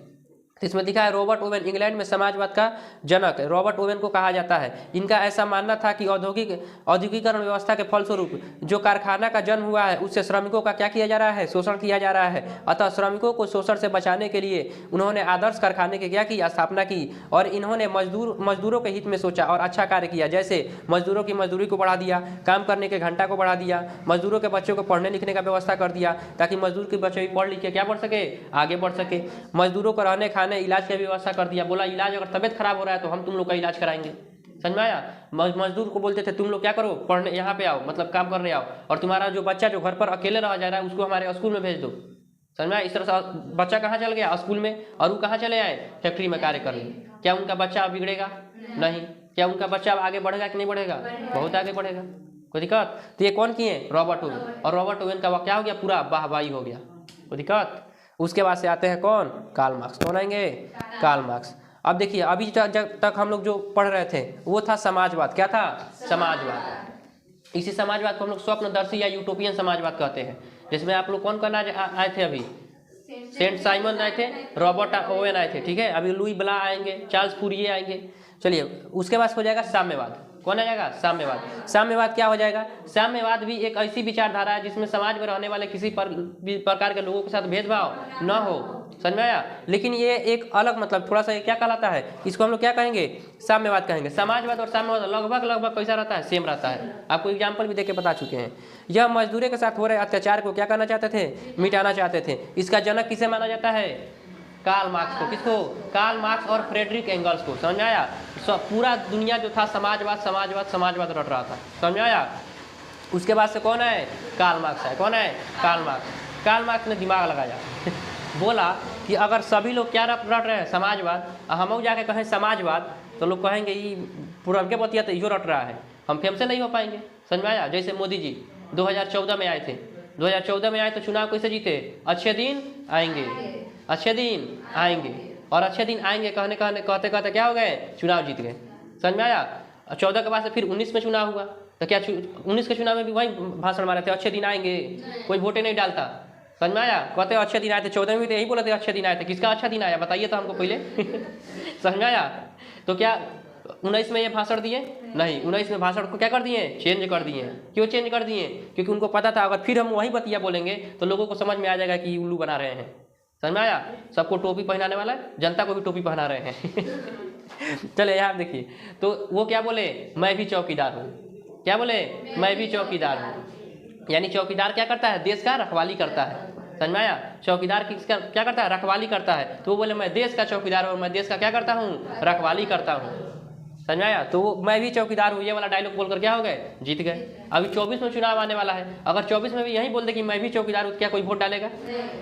इसमें दिखा है रॉबर्ट ओवेन इंग्लैंड में समाजवाद का जनक रॉबर्ट ओवेन को कहा जाता है। इनका ऐसा मानना था कि औद्योगिकरण व्यवस्था के फलस्वरूप जो कारखाना का जन्म हुआ है उससे श्रमिकों का क्या किया जा रहा है, शोषण किया जा रहा है। अतः श्रमिकों को शोषण से बचाने के लिए उन्होंने आदर्श कारखाने की क्या की, स्थापना की। और इन्होंने मजदूरों के हित में सोचा और अच्छा कार्य किया। जैसे मजदूरों की मजदूरी को बढ़ा दिया, काम करने के घंटा को बढ़ा दिया, मजदूरों के बच्चों को पढ़ने लिखने का व्यवस्था कर दिया ताकि मजदूर के बच्चे भी पढ़ लिख के क्या बढ़ सके, आगे बढ़ सके। मजदूरों को रहने खाने इलाज की व्यवस्था कर दिया। बोला इलाज अगर तबियत खराब हो रहा है तो हम तुम लोग का इलाज कराएंगे। समझ में आया? मजदूर को बोलते थे तुम लोग क्या करो, पढ़ने यहाँ पे आओ, मतलब काम करने आओ, और तुम्हारा जो बच्चा जो घर पर अकेले रह जा रहा है उसको हमारे स्कूल में भेज दो। समझ में आया? इस तरह से बच्चा कहाँ चल गया? स्कूल में, और वो कहाँ चले आए? फैक्ट्री में कार्य करने। क्या उनका बच्चा बिगड़ेगा? नहीं। क्या उनका बच्चा आगे बढ़ेगा कि नहीं बढ़ेगा? बहुत आगे बढ़ेगा। कोई दिक्कत? तो ये कौन किए? Robert Owen. और रॉबर्ट ओवेन का क्या हो गया? पूरा वाहवाही हो गया। कोई दिक्कत? उसके बाद से आते हैं कौन? Karl Marx. कौन आएंगे? Karl Marx. अब देखिए, अभी जब तक हम लोग जो पढ़ रहे थे वो था समाजवाद। क्या था? समाजवाद। इसी समाजवाद को हम लोग स्वप्नदर्शी या यूटोपियन समाजवाद कहते हैं, जिसमें आप लोग कौन आए थे? अभी सेंट साइमन आए थे, रॉबर्ट ओवेन आए थे, ठीक है। अभी लुई ब्ला आएंगे, चार्ल्स फूरिये आएंगे। चलिए, उसके बाद हो जाएगा साम्यवाद। कौन आ जाएगा? साम्यवाद। साम्यवाद क्या हो जाएगा? साम्यवाद भी एक ऐसी विचारधारा है जिसमें समाज में रहने वाले किसी प्रकार के लोगों के साथ भेदभाव न हो। समझ में आया? लेकिन ये एक अलग, मतलब थोड़ा सा ये क्या कहलाता है? इसको हम लोग क्या कहेंगे? साम्यवाद कहेंगे। समाजवाद और साम्यवाद लगभग कैसा रहता है? सेम रहता है। आपको एग्जाम्पल भी देके बता चुके हैं। यह मजदूरी के साथ हो रहे अत्याचार को क्या करना चाहते थे? मिटाना चाहते थे। इसका जनक किसे माना जाता है? कार्ल मार्क्स को। किसको? कार्ल मार्क्स और फ्रेडरिक एंगल्स को। समझ में आया? पूरा दुनिया जो था समाजवाद समाजवाद समाजवाद रट रहा था। समझ में आया? उसके बाद से कौन है? कार्ल मार्क्स है। कौन है? Karl Marx. कार्ल मार्क्स ने दिमाग लगाया बोला कि अगर सभी लोग क्या रट रहे हैं? समाजवाद। हम जाके कहें समाजवाद तो लोग कहेंगे ये पुरनके बतिया तो यो रट रहा है, हम फेम से नहीं हो पाएंगे। समझ में आया? जैसे मोदी जी 2014 में आए थे। 2014 में आए तो चुनाव कैसे जीते? अच्छे दिन आएंगे, अच्छे दिन आएंगे, और अच्छे दिन आएंगे कहते कहते क्या हो गए? चुनाव जीत गए। समझ में आया? 14 के बाद से फिर 19 में चुनाव हुआ, तो क्या 19 के चुनाव में भी वही भाषण मारे थे, अच्छे दिन आएंगे, कोई वोटे नहीं डालता। समझ में आया? कहते अच्छे दिन आए थे। 14 में भी तो यही बोले थे अच्छे दिन आए थे। किसका अच्छा दिन आया बताइए तो हमको पहले समझ में आया? तो क्या 19 में ये भाषण दिए? नहीं, 19 में भाषण को क्या कर दिए? चेंज कर दिए। क्यों चेंज कर दिए? क्योंकि उनको पता था अगर फिर हम वही बतिया बोलेंगे तो लोगों को समझ में आ जाएगा कि उल्लू बना रहे हैं। समझ में आया? सबको टोपी पहनाने वाला है, जनता को भी टोपी पहना रहे हैं चले यहाँ देखिए, तो वो क्या बोले? मैं भी चौकीदार हूँ। क्या बोले? मैं भी चौकीदार हूँ। यानी चौकीदार क्या करता है? देश का रखवाली करता है। समझ में आया? चौकीदार किसका क्या करता है? रखवाली करता है। तो वो बोले मैं देश का चौकीदार हूँ, मैं देश का क्या करता हूँ? रखवाली करता हूँ। समझ में आया? तो वो मैं भी चौकीदार हूँ ये वाला डायलॉग बोलकर क्या हो गए? जीत गए। अभी 24 में चुनाव आने वाला है, अगर 24 में भी यही बोल दे कि मैं भी चौकीदार हूँ तो क्या कोई वोट डालेगा?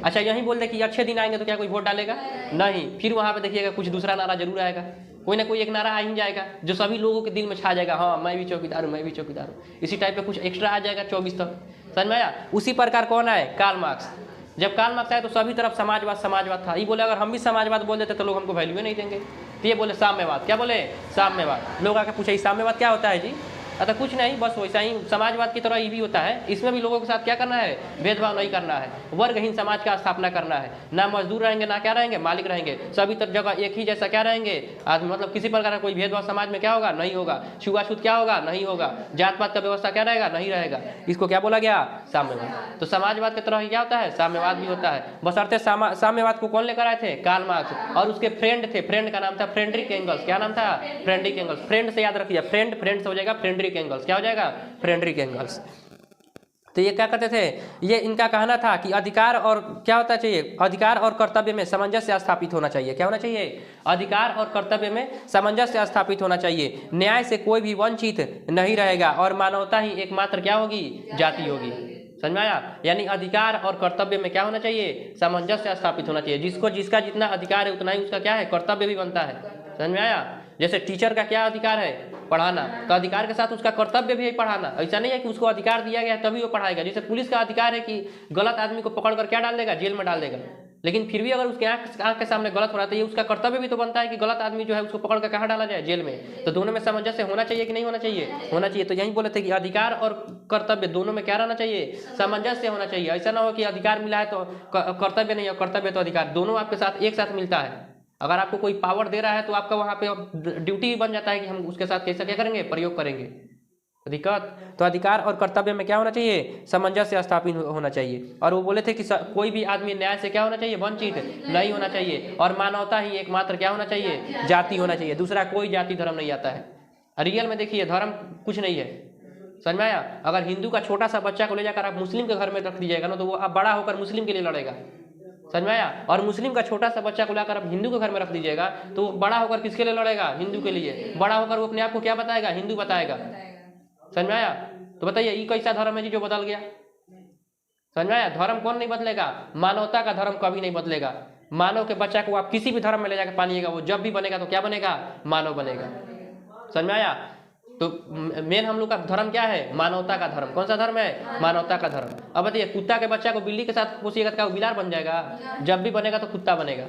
अच्छा, यही बोल दे कि अच्छे दिन आएंगे तो क्या कोई वोट डालेगा? नहीं। फिर वहाँ पे देखिएगा कुछ दूसरा नारा जरूर आएगा, कोई ना कोई एक नारा आ ही जाएगा जो सभी लोगों के दिल में छा जाएगा। हाँ, मैं भी चौकीदार हूँ, मैं भी चौकीदार हूँ। इसी टाइप का कुछ एक्स्ट्रा आ जाएगा 24 तक। समझ में आया? उसी प्रकार कौन आए? Karl Marx. जब कार्ल मार्क्स आए तो सभी तरफ समाजवाद समाजवाद था। ये बोले अगर हम भी समाजवाद बोल देते तो लोग हमको वैल्यू नहीं देंगे। तो ये बोले साम्यवाद। क्या बोले? साम्यवाद। लोग आके पूछे साम्यवाद क्या होता है जी? अतः कुछ नहीं, बस वैसा ही समाजवाद की तरह ये भी होता है। इसमें भी लोगों के साथ क्या करना है? भेदभाव नहीं करना है, वर्गहीन समाज का स्थापना करना है। ना मजदूर रहेंगे, ना क्या रहेंगे? मालिक रहेंगे। सभी तरह जगह एक ही जैसा क्या रहेंगे? आदमी। मतलब किसी प्रकार का कोई भेदभाव समाज में क्या होगा? नहीं होगा। छुआछूत क्या होगा? नहीं होगा। जात पात का व्यवस्था क्या रहेगा? नहीं रहेगा। इसको क्या बोला गया? साम्यवाद। तो समाजवाद की तरह ही क्या होता है? साम्यवाद भी होता है। बशर्ते साम्यवाद को कौन लेकर आए थे? Karl Marx. और उसके फ्रेंड थे, फ्रेंड का नाम था फ्रेडरिक एंगल्स। क्या नाम था? Frederick angles. फ्रेंड से याद रखिए, फ्रेंड से हो जाएगा फ्रेडरिक एंगल्स। क्या हो जाएगा? Friedrich Engels. तो ये क्या करते थे? ये इनका कहना था कि अधिकार और क्या होता चाहिए? अधिकार और कर्तव्य में सामंजस्य स्थापित होना चाहिए। क्या होना चाहिए? अधिकार और कर्तव्य में सामंजस्य स्थापित होना चाहिए। न्याय से कोई भी वंचित नहीं रहेगा और मानवता ही एकमात्र क्या होगी? जाति होगी। समझ में आया? यानी अधिकार और कर्तव्य में क्या होना चाहिए? सामंजस्य स्थापित होना चाहिए। जिसको जिसका जितना अधिकार है उतना ही उसका क्या है? कर्तव्य भी बनता है। समझ में आया? जैसे टीचर का क्या अधिकार है? पढ़ाना। तो अधिकार के साथ उसका कर्तव्य भी है पढ़ाना। ऐसा नहीं है कि उसको अधिकार दिया गया तभी वो पढ़ाएगा। जैसे पुलिस का अधिकार है कि गलत आदमी को पकड़कर क्या डाल देगा? जेल में डाल देगा। लेकिन फिर भी अगर उसके आंख के सामने गलत हो रहा है तो ये उसका कर्तव्य भी तो बनता है कि गलत आदमी जो है उसको पकड़ कर कहाँ डाला जाए? जेल में। तो दोनों में सामंजस्य होना चाहिए कि नहीं होना चाहिए? होना चाहिए। तो यही बोले थे कि अधिकार और कर्तव्य दोनों में क्या रहना चाहिए? सामंजस्य होना चाहिए। ऐसा ना हो कि अधिकार मिला है तो कर्तव्य नहीं है, कर्तव्य तो अधिकार, दोनों आपके साथ एक साथ मिलता है। अगर आपको कोई पावर दे रहा है तो आपका वहाँ पे ड्यूटी भी बन जाता है कि हम उसके साथ कैसे क्या करेंगे? प्रयोग करेंगे। दिक्कत। तो अधिकार और कर्तव्य में क्या होना चाहिए? सामंजस्य स्थापित होना चाहिए। और वो बोले थे कि कोई भी आदमी न्याय से क्या होना चाहिए? वंचित नहीं होना चाहिए। और मानवता ही एकमात्र क्या होना चाहिए? जाति होना चाहिए। दूसरा कोई जाति धर्म नहीं आता है। रियल में देखिए धर्म कुछ नहीं है। समझ में आया? अगर हिंदू का छोटा सा बच्चा को ले जाकर आप मुस्लिम के घर में रख दीजिएगा ना तो वो अब बड़ा होकर मुस्लिम के लिए लड़ेगा। समझ में आया? और मुस्लिम का छोटा सा बच्चा को लाकर आप हिंदू के घर में रख दीजिएगा तो बड़ा होकर किसके लिए लड़ेगा? हिंदू के लिए। बड़ा होकर वो अपने आप को क्या बताएगा? हिंदू बताएगा। समझ में आया? तो बताइए ये कैसा धर्म है जी जो बदल गया? समझ में आया? धर्म कौन नहीं बदलेगा? मानवता का धर्म कभी नहीं बदलेगा। मानव के बच्चा को आप किसी भी धर्म में ले जाकर पालिएगा, वो जब भी बनेगा तो क्या बनेगा? मानव बनेगा। समझ में आया? तो मेन हम लोग का धर्म क्या है? मानवता का धर्म। कौन सा धर्म है? मानवता का धर्म। अब बताइए, कुत्ता के बच्चा को बिल्ली के साथ पोसिएगा तो क्या वो बिलार बन जाएगा? जब भी बनेगा तो कुत्ता बनेगा।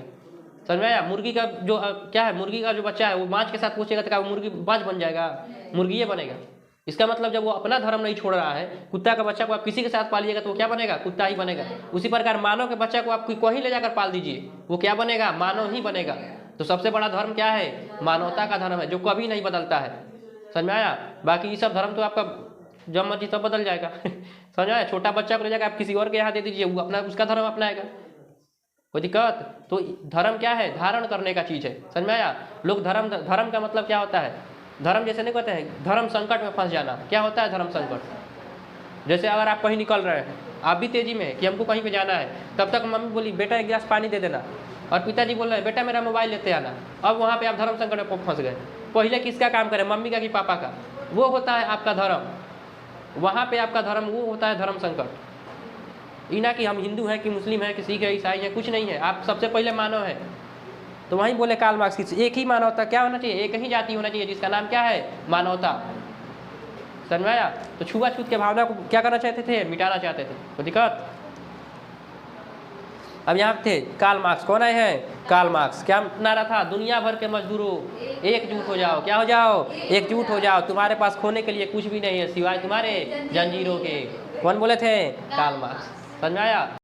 समझ में आया? मुर्गी का जो क्या है, मुर्गी का जो बच्चा है वो मांस के साथ पोसिएगा तो क्या वो मुर्गी बाज बन जाएगा? मुर्गी ये बनेगा। इसका मतलब जब वो अपना धर्म नहीं छोड़ रहा है, कुत्ता का बच्चा को आप किसी के साथ पालिएगा तो वो क्या बनेगा? कुत्ता ही बनेगा। उसी प्रकार मानव के बच्चा को आप कहीं ले जाकर पाल दीजिए, वो क्या बनेगा? मानव ही बनेगा। तो सबसे बड़ा धर्म क्या है? मानवता का धर्म है, जो कभी नहीं बदलता है। समझ में आया? बाकी ये सब धर्म तो आपका जब मर्जी तब बदल जाएगा। समझ में आया? छोटा बच्चा को ले जाकर आप किसी और के यहाँ दे दीजिए, वो अपना उसका धर्म अपनाएगा, कोई दिक्कत? तो धर्म क्या है? धारण करने का चीज है। समझ में आया? लोग धर्म का मतलब क्या होता है? धर्म जैसे नहीं कहते हैं धर्म संकट में फंस जाना। क्या होता है धर्म संकट? जैसे अगर आप कहीं निकल रहे हैं, आप भी तेजी में कि हमको कहीं पे जाना है, तब तक मम्मी बोली बेटा एक गिलास पानी दे देना, और पिताजी बोल रहे हैं बेटा मेरा मोबाइल लेते आना। अब वहाँ पे आप धर्म संकट में फंस गए। पहले किसका काम करें, मम्मी का कि पापा का? वो होता है आपका धर्म। वहाँ पे आपका धर्म वो होता है धर्म संकट। इना कि हम हिंदू हैं कि मुस्लिम हैं कि सिख है ईसाई है, कुछ नहीं है। आप सबसे पहले मानव है। तो वहीं बोले कार्ल मार्क्स की एक ही मानवता क्या होना चाहिए? एक ही जाति होना चाहिए जिसका नाम क्या है? मानवता। समझ में आया? तो छुआछूत के भावना को क्या करना चाहते थे? मिटाना चाहते थे। तो दिक्कत अब यहाँ थे कार्ल मार्क्स। कौन आए हैं? Karl Marx. क्या नारा था? दुनिया भर के मजदूरों एकजुट हो जाओ। क्या हो जाओ? एकजुट हो जाओ। तुम्हारे पास खोने के लिए कुछ भी नहीं है सिवाय तुम्हारे जंजीरों के। कौन बोले थे? Karl Marx. समझ में आया?